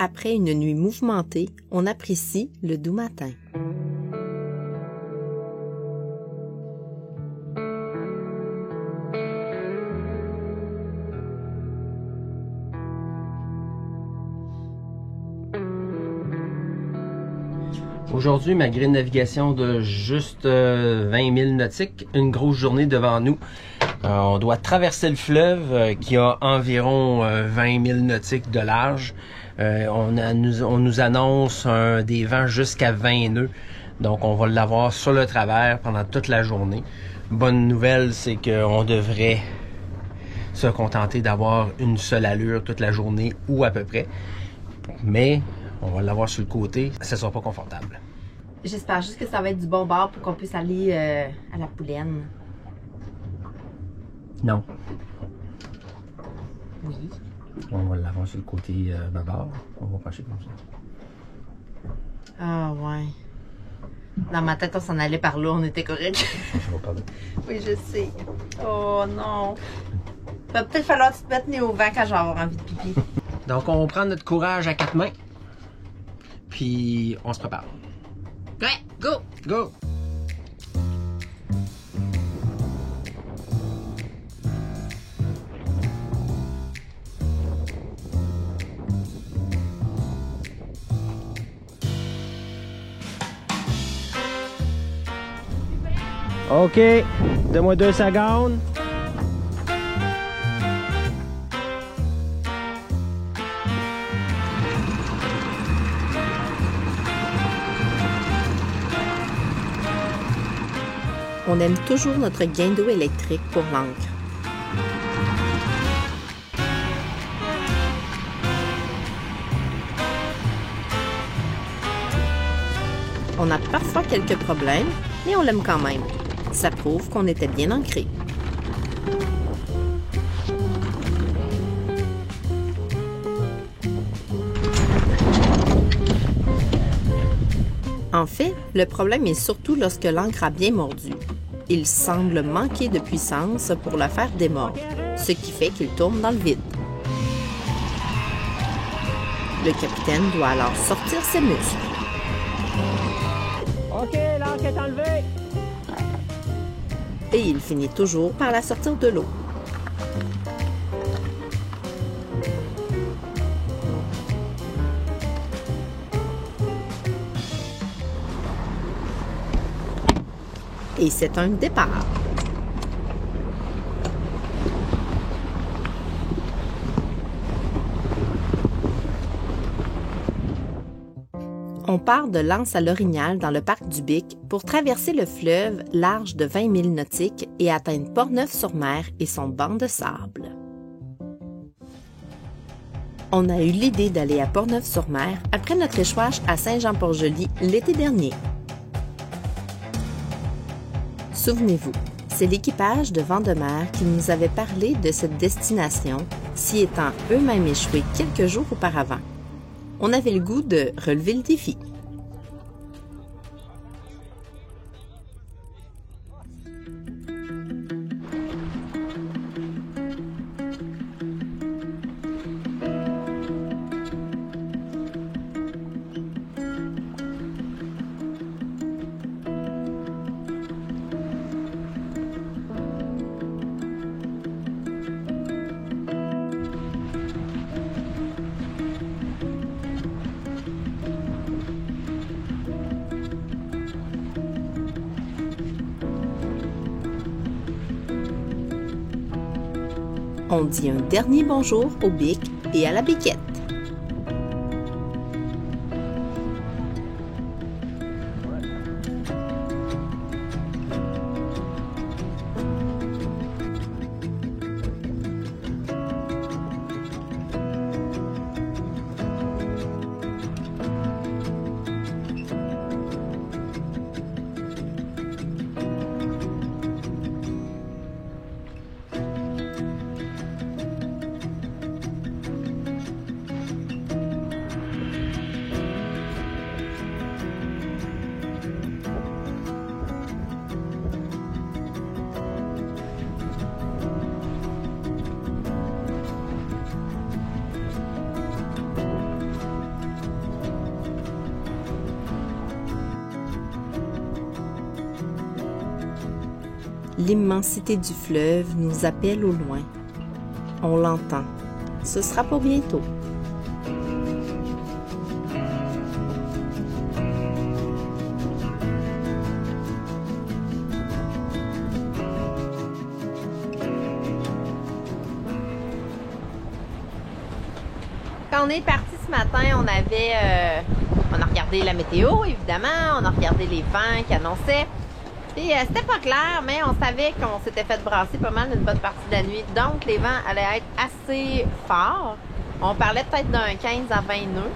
Après une nuit mouvementée, on apprécie le doux matin. Aujourd'hui, malgré une navigation de juste 20 000 nautiques, une grosse journée devant nous. On doit traverser le fleuve qui a environ 20 000 nautiques de large. On nous annonce des vents jusqu'à 20 nœuds. Donc, on va l'avoir sur le travers pendant toute la journée. Bonne nouvelle, c'est qu'on devrait se contenter d'avoir une seule allure toute la journée ou à peu près. Mais on va l'avoir sur le côté, ça sera pas confortable. J'espère juste que ça va être du bon bord pour qu'on puisse aller à la Poulaine. Non. Oui. On va l'avoir sur le côté bâbord. On va pencher comme ça. Ah ouais. Dans ma tête, on s'en allait par là, on était correct. Ça va par là. Oui, je sais. Oh non. Va peut-être falloir que tu te mettes nez au vent quand je vais avoir envie de pipi. Donc, on prend notre courage à 4 mains. Puis, on se prépare. Ouais, go! Go! OK, donne-moi 2 secondes. On aime toujours notre gain d'eau électrique pour l'ancre. On a parfois quelques problèmes, mais on l'aime quand même. Ça prouve qu'on était bien ancré. En fait, le problème est surtout lorsque l'ancre a bien mordu. Il semble manquer de puissance pour le faire démordre, ce qui fait qu'il tourne dans le vide. Le capitaine doit alors sortir ses muscles. OK, l'ancre est enlevée. Et il finit toujours par la sortir de l'eau. Et c'est un départ. On part de l'Anse à l'Orignal dans le parc du Bic pour traverser le fleuve large de 20 000 nautiques et atteindre Portneuf-sur-Mer et son banc de sable. On a eu l'idée d'aller à Portneuf-sur-Mer après notre échouage à Saint-Jean-Port-Joli l'été dernier. Souvenez-vous, c'est l'équipage de Vent de mer qui nous avait parlé de cette destination, s'y étant eux-mêmes échoués quelques jours auparavant. On avait le goût de relever le défi. On dit un dernier bonjour au Bic et à la Biquette. L'immensité du fleuve nous appelle au loin. On l'entend. Ce sera pour bientôt. Quand on est parti ce matin, on a regardé la météo, évidemment, on a regardé les vents qui annonçaient. Puis c'était pas clair, mais on savait qu'on s'était fait brasser pas mal une bonne partie de la nuit. Donc les vents allaient être assez forts. On parlait peut-être d'un 15 à 20 nœuds.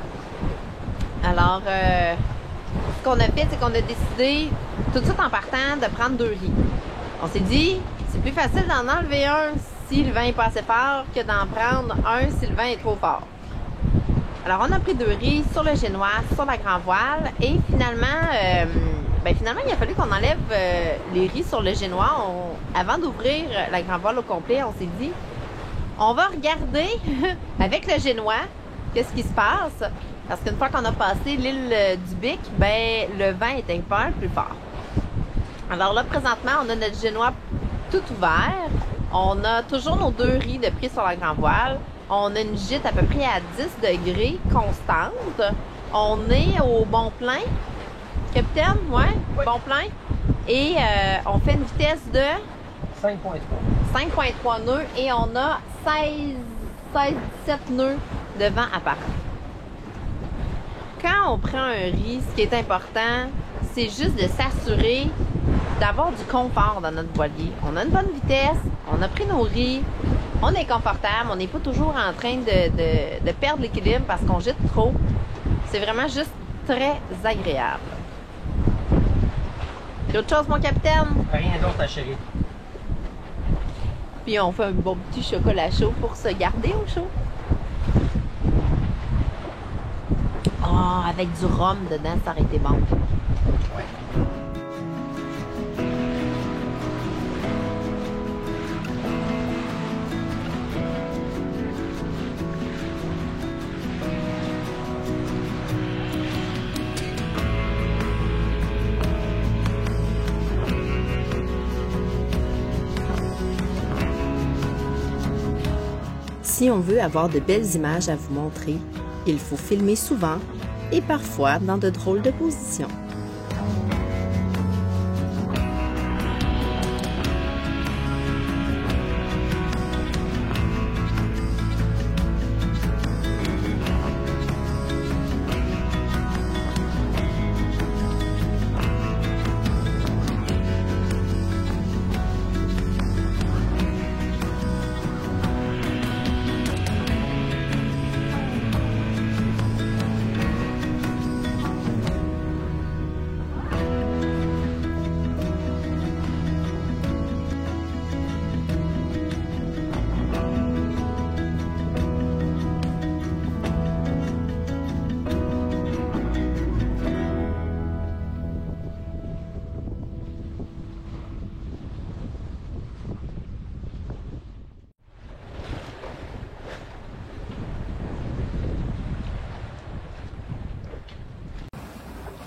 Alors, ce qu'on a fait, c'est qu'on a décidé, tout de suite en partant, de prendre 2 riz. On s'est dit, c'est plus facile d'en enlever un si le vent est pas assez fort que d'en prendre un si le vent est trop fort. Alors, on a pris 2 riz sur le génois, sur la grand voile, et finalement, il a fallu qu'on enlève les riz sur le génois. Avant d'ouvrir la grand voile au complet, on s'est dit, on va regarder avec le génois qu'est-ce qui se passe, parce qu'une fois qu'on a passé l'île du Bic, le vent était pas mal plus fort. Alors là, présentement, on a notre génois tout ouvert. On a toujours nos 2 riz de pris sur la grand voile. On a une gîte à peu près à 10 degrés constante. On est au bon plein. Capitaine, ouais, oui. Bon plein. Et on fait une vitesse de 5.3 nœuds et on a 16-17 nœuds de vent apparent. Quand on prend un riz, ce qui est important, c'est juste de s'assurer d'avoir du confort dans notre voilier. On a une bonne vitesse, on a pris nos riz, on est confortable, on n'est pas toujours en train de perdre l'équilibre parce qu'on jette trop. C'est vraiment juste très agréable. D'autres choses, mon capitaine? Rien d'autre, ma chérie. Puis on fait un bon petit chocolat chaud pour se garder au chaud. Avec du rhum dedans, ça aurait été bon. Ouais. Si on veut avoir de belles images à vous montrer, il faut filmer souvent et parfois dans de drôles de positions.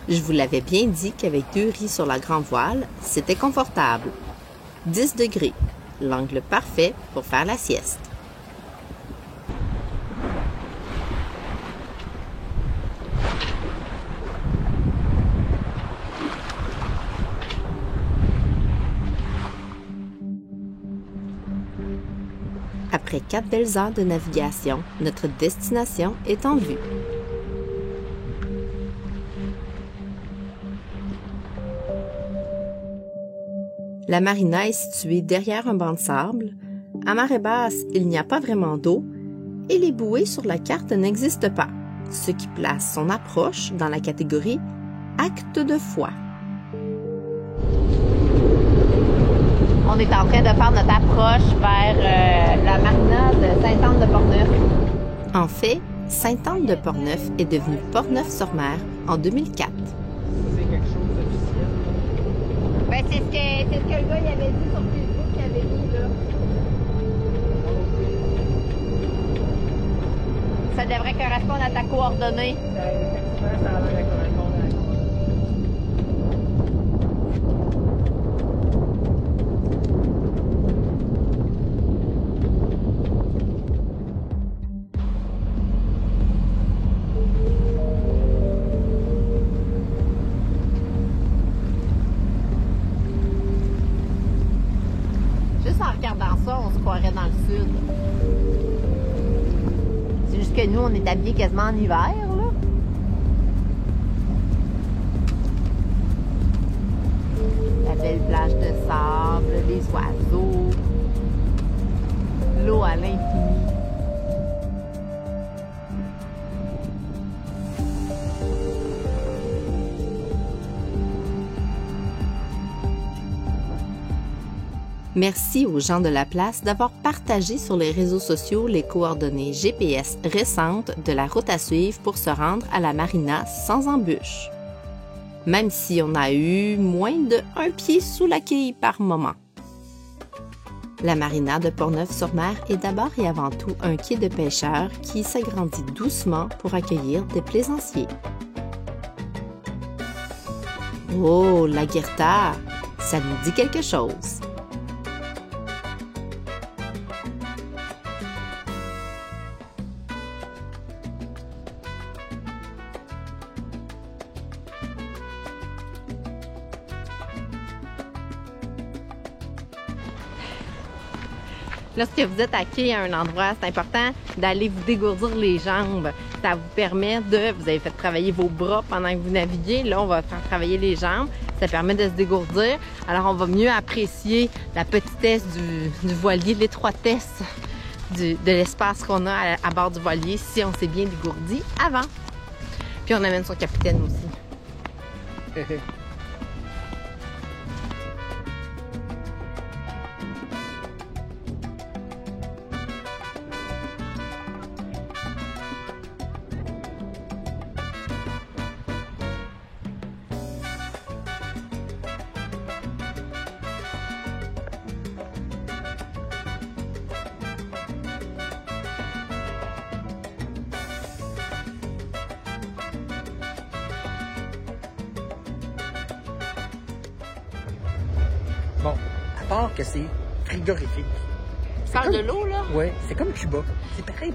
Je vous l'avais bien dit qu'avec 2 riz sur la grand voile, c'était confortable. 10 degrés, l'angle parfait pour faire la sieste. Après 4 belles heures de navigation, notre destination est en vue. La marina est située derrière un banc de sable. À marée basse, il n'y a pas vraiment d'eau et les bouées sur la carte n'existent pas, ce qui place son approche dans la catégorie acte de foi. On est en train de faire notre approche vers la marina de Sainte-Anne-de-Portneuf. En fait, Sainte-Anne-de-Portneuf est devenue Portneuf-sur-Mer en 2004. Ben, c'est ce que le gars il avait dit sur Facebook qu'il avait mis là. Ça devrait correspondre à ta coordonnée. Effectivement, ça devrait correspondre à Juste en regardant ça, on se croirait dans le sud. C'est juste que nous, on est habillés quasiment en hiver, là. La belle plage de sable, les oiseaux, l'eau à l'infini. Merci aux gens de la place d'avoir partagé sur les réseaux sociaux les coordonnées GPS récentes de la route à suivre pour se rendre à la marina sans embûche. Même si on a eu moins de 1 pied sous la quille par moment. La marina de Portneuf-sur-Mer est d'abord et avant tout un quai de pêcheurs qui s'agrandit doucement pour accueillir des plaisanciers. Oh, la Guerta, ça nous dit quelque chose. Lorsque vous êtes à quai à un endroit, c'est important d'aller vous dégourdir les jambes. Ça vous permet de... Vous avez fait travailler vos bras pendant que vous naviguez. Là, on va faire travailler les jambes. Ça permet de se dégourdir. Alors, on va mieux apprécier la petitesse du voilier, l'étroitesse de l'espace qu'on a à bord du voilier si on s'est bien dégourdi avant. Puis, on amène son capitaine aussi. Bon, à part que c'est frigorifique. Tu parles de l'eau, là? Oui, c'est comme Cuba. C'est pareil.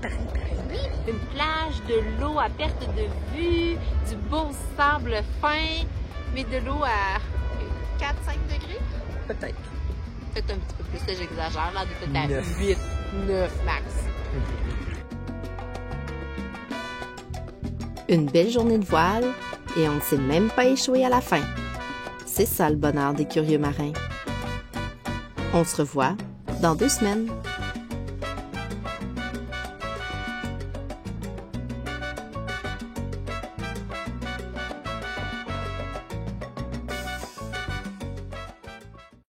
Oui, une plage, de l'eau à perte de vue, du beau sable fin, mais de l'eau à 4-5 degrés? Peut-être. Peut-être un petit peu plus, là, j'exagère, là, peut-être à 9. 8, 9 max. Une belle journée de voile et on ne s'est même pas échoué à la fin. C'est ça le bonheur des curieux marins. On se revoit dans 2 semaines.